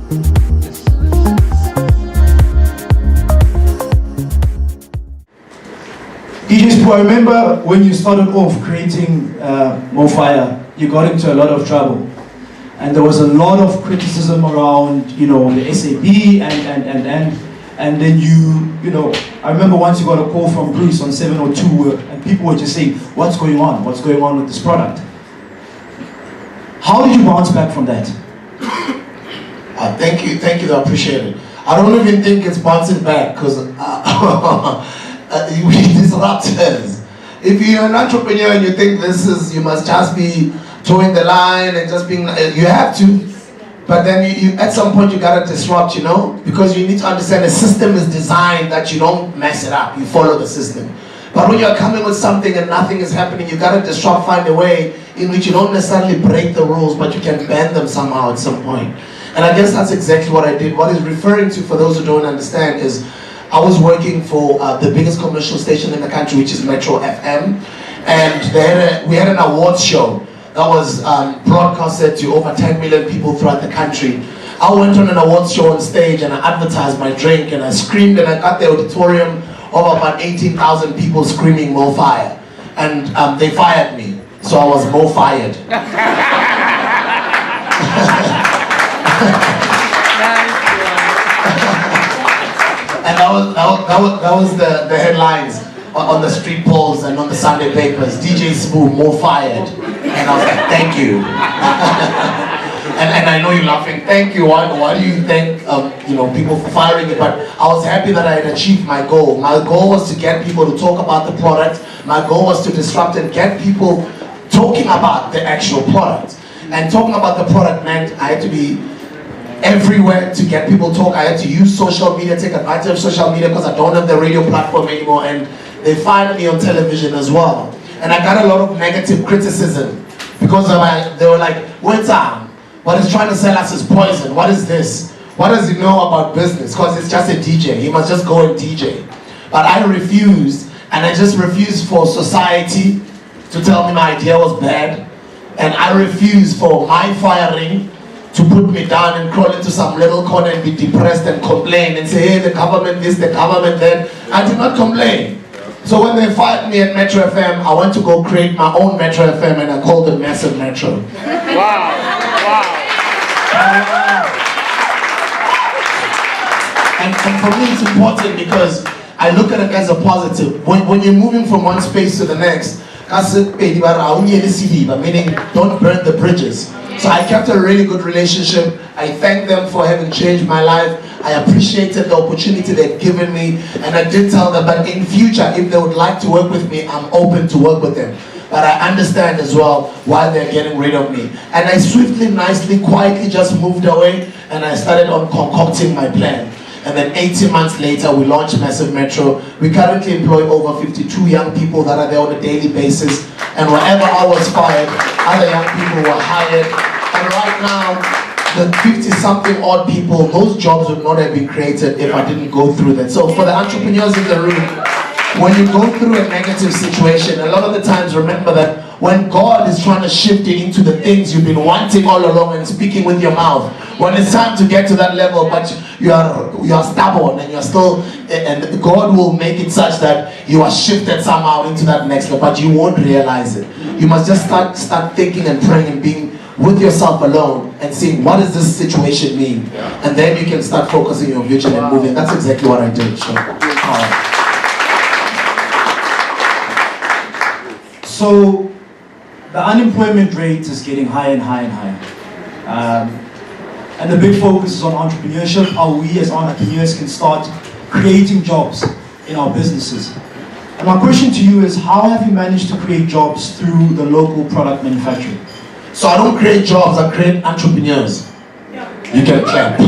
DJ Sibu, I remember when you started off creating MoFire, you got into a lot of trouble. And there was a lot of criticism around, you know, the SAP and then you know, I remember once you got a call from Bruce on 702 and people were just saying, what's going on? What's going on with this product? How did you bounce back from that? Thank you, I appreciate it. I don't even think it's bouncing back because we disruptors. If you're an entrepreneur and you think you must just be towing the line and just being, you have to, but then you at some point you gotta disrupt, you know, because you need to understand the system is designed that you don't mess it up, you follow the system. But when you're coming with something and nothing is happening, you gotta disrupt, find a way in which you don't necessarily break the rules, but you can bend them somehow at some point. And I guess that's exactly what I did. What he's referring to, for those who don't understand, is I was working for the biggest commercial station in the country, which is Metro FM, and we had an awards show that was broadcasted to over 10 million people throughout the country. I went on an awards show on stage and I advertised my drink and I screamed and I got the auditorium of about 18,000 people screaming MoFire. And they fired me, so I was MoFired. And that was the headlines on the street polls and on the Sunday papers. DJ Sibu, MoFired. And I was like, thank you. and I know you're laughing. Thank you. Why do you thank you know, people for firing it? But I was happy that I had achieved my goal. My goal was to get people to talk about the product. My goal was to disrupt and get people talking about the actual product. And talking about the product meant I had to be everywhere to get people talk. I had to use social media, take advantage of social media because I don't have the radio platform anymore, and they find me on television as well. And I got a lot of negative criticism because they were like, what's on? What is trying to sell us is poison. What is this? What does he know about business? Because it's just a DJ. He must just go and DJ. But I refused, and I just refused for society to tell me my idea was bad. And I refused for my firing to put me down and crawl into some little corner and be depressed and complain and say, hey, the government this, the government that. I did not complain. So when they fired me at Metro FM, I went to go create my own Metro FM and I called it Massive Metro. Wow, wow. And for me it's important because I look at it as a positive. When you're moving from one space to the next, meaning don't burn the bridges. So I kept a really good relationship. I thank them for having changed my life. I appreciated the opportunity they've given me, and I did tell them that in future, if they would like to work with me, I'm open to work with them. But I understand as well why they're getting rid of me. And I swiftly, nicely, quietly just moved away, and I started on concocting my plan. And then 18 months later, we launched Massive Metro. We currently employ over 52 young people that are there on a daily basis. And wherever I was fired, other young people were hired. And right now, the 50-something odd people, those jobs would not have been created if I didn't go through that. So for the entrepreneurs in the room, when you go through a negative situation, a lot of the times remember that when God is trying to shift you into the things you've been wanting all along and speaking with your mouth, when it's time to get to that level, but you are stubborn and you're still, and God will make it such that you are shifted somehow into that next level, but you won't realize it. You must just start thinking and praying and being with yourself alone and seeing what does this situation mean, and then you can start focusing your vision and moving. That's exactly what I did. So the unemployment rate is getting higher and higher and higher. And the big focus is on entrepreneurship, how we as entrepreneurs can start creating jobs in our businesses. And my question to you is, how have you managed to create jobs through the local product manufacturing? So I don't create jobs, I create entrepreneurs. You can clap.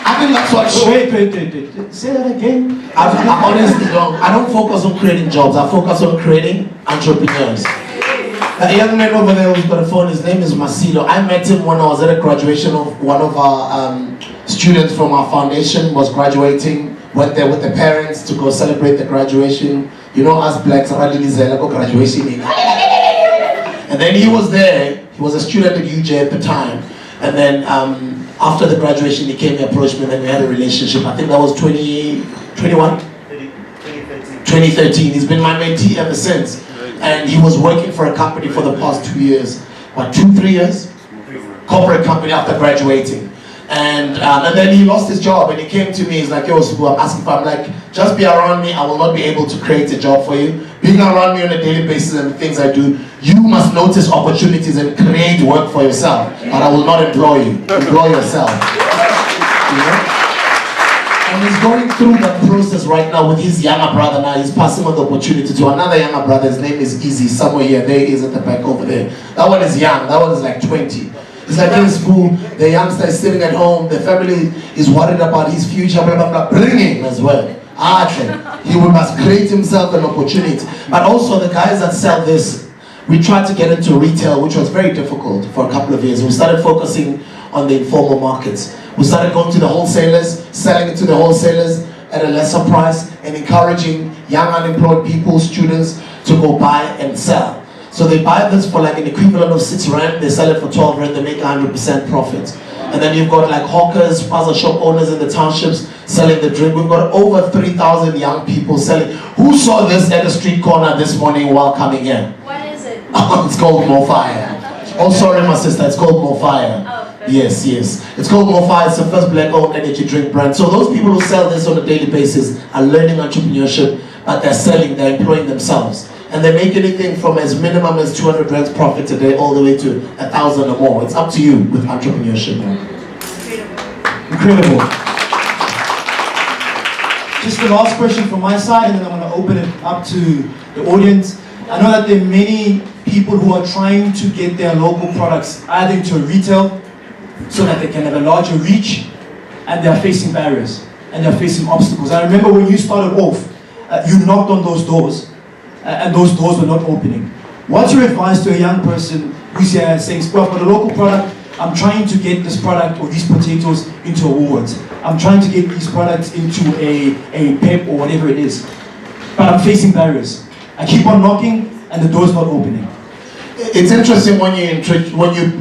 I think that's what... Wait. Say that again. I honestly don't. I don't focus on creating jobs, I focus on creating entrepreneurs. A young man over there who's got a phone, his name is Masilo. I met him when I was at a graduation of one of our students from our foundation was graduating. Went there with the parents to go celebrate the graduation. You know, us blacks are really go graduation. And then he was there. He was a student at UJ at the time. And then after the graduation, he came and approached me, and then we had a relationship. I think that was 2013. He's been my mentee ever since. And he was working for a company for the past 2 years. What, 2-3 years? Corporate company after graduating. And then he lost his job, and he came to me. He's like, yo, Sibu, I'm asking for, I'm like, just be around me. I will not be able to create a job for you. Being around me on a daily basis and the things I do, you must notice opportunities and create work for yourself. But I will not employ you. Employ yourself. You know? And he's going through that process right now with his younger brother now. He's passing on the opportunity to another younger brother. His name is Easy. Somewhere here. There he is at the back over there. That one is young. That one is like 20. It's like in school, the youngster is sitting at home, the family is worried about his future, blah, blah, blah. Bring him as well. He must create himself an opportunity. But also the guys that sell this, we tried to get into retail, which was very difficult for a couple of years. We started focusing on the informal markets. We started going to the wholesalers, selling it to the wholesalers at a lesser price, and encouraging young unemployed people, students, to go buy and sell. So they buy this for like an equivalent of 6 rand, they sell it for 12 rand, they make 100% profit. And then you've got like hawkers, plaza shop owners in the townships selling the drink. We've got over 3,000 young people selling. Who saw this at the street corner this morning while coming in? What is it? It's called More Fire. Oh, sorry, my sister, it's called More Fire. Oh, yes. It's called More Fire. It's the first black-owned energy drink brand. So those people who sell this on a daily basis are learning entrepreneurship, but they're selling, they're employing themselves. And they make anything from as minimum as 200 rands profit a day all the way to 1,000 or more. It's up to you with entrepreneurship. Incredible. Just the last question from my side, and then I'm going to open it up to the audience. I know that there are many people who are trying to get their local products either into retail so that they can have a larger reach, and they're facing barriers and they're facing obstacles. I remember when you started off, you knocked on those doors, and those doors were not opening. What's your advice to a young person who's here saying, well, for the local product, I'm trying to get this product or these potatoes into a Woolworths. I'm trying to get these products into a PEP or whatever it is. But I'm facing barriers. I keep on knocking and the door's not opening. It's interesting when you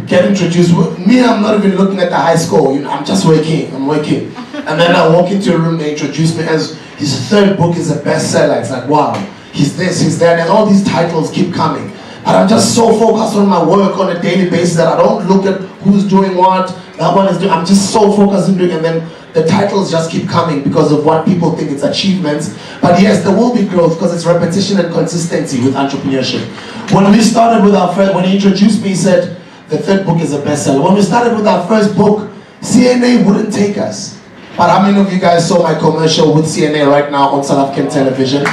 get introduced. Me, I'm not even looking at the high score. You know, I'm just working. I'm working. And then I walk into a room, they introduce me as his 3rd book is a bestseller. It's like, wow. He's this, he's that, and all these titles keep coming. And I'm just so focused on my work on a daily basis that I don't look at who's doing what, that one is doing. I'm just so focused on doing, and then the titles just keep coming because of what people think it's achievements. But yes, there will be growth because it's repetition and consistency with entrepreneurship. When we started with our first, when he introduced me, he said, the 3rd book is a bestseller. When we started with our first book, CNA wouldn't take us. But how many of you guys saw my commercial with CNA right now on South African television?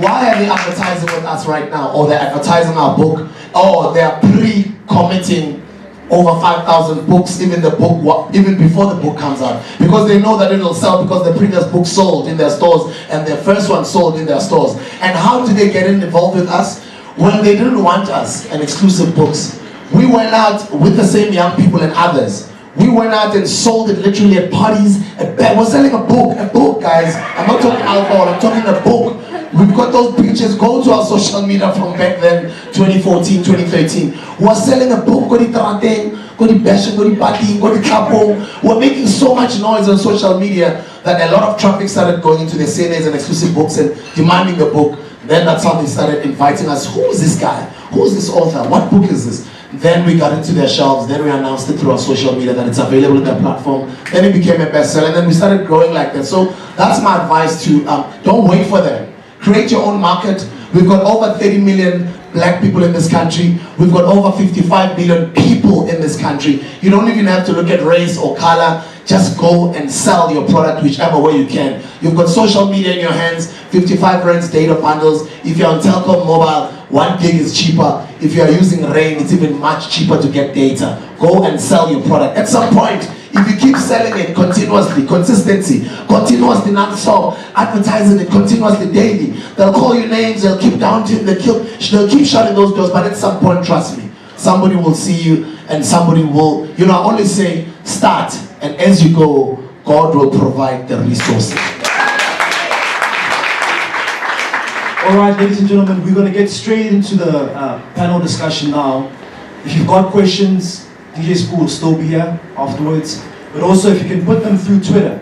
Why are they advertising with us right now? Or they're advertising our book? Or they're pre-committing over 5,000 books, even before the book comes out. Because they know that it'll sell because the previous book sold in their stores and their first one sold in their stores. And how did they get involved with us? When they didn't want us and exclusive books. We went out with the same young people and others. We went out and sold it literally at parties. We're selling a book, guys. I'm not talking alcohol, I'm talking a book. We've got those pictures. Go to our social media from back then, 2014, 2013. We're selling a book, got it Tarateng, got it Bashing, got it Bati, got it Kapo. We're making so much noise on social media that a lot of traffic started going into the CNAs and exclusive books and demanding the book. Then that's how they started inviting us. Who is this guy? Who is this author? What book is this? Then we got into their shelves. Then we announced it through our social media that it's available in their platform. Then it became a bestseller, and then we started growing like that. So that's my advice to don't wait for them. Create your own market. We've got over 30 million black people in this country. We've got over 55 million people in this country. You don't even have to look at race or color. Just go and sell your product whichever way you can. You've got social media in your hands, 55 rands data bundles. If you're on Telkom mobile, 1 gig is cheaper. If you're using Rain, it's even much cheaper to get data. Go and sell your product. At some point, if you keep selling it continuously, consistency, continuously non-stop, advertising it continuously, daily, they'll call you names, they'll keep downting, they'll keep shutting those doors, but at some point, trust me, somebody will see you and somebody will, I always say, start, and as you go, God will provide the resources. All right, ladies and gentlemen, we're going to get straight into the panel discussion now. If you've got questions, DJ Spool will still be here afterwards. But also, if you can put them through Twitter,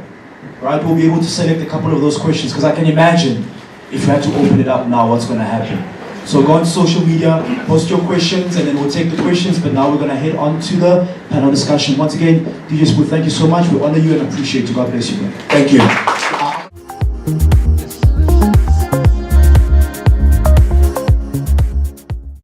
right, we'll be able to select a couple of those questions, because I can imagine if you had to open it up now, what's going to happen. So go on social media, post your questions, and then we'll take the questions. But now we're going to head on to the panel discussion. Once again, DJ Spool, thank you so much. We honor you and appreciate you. God bless you. Thank you.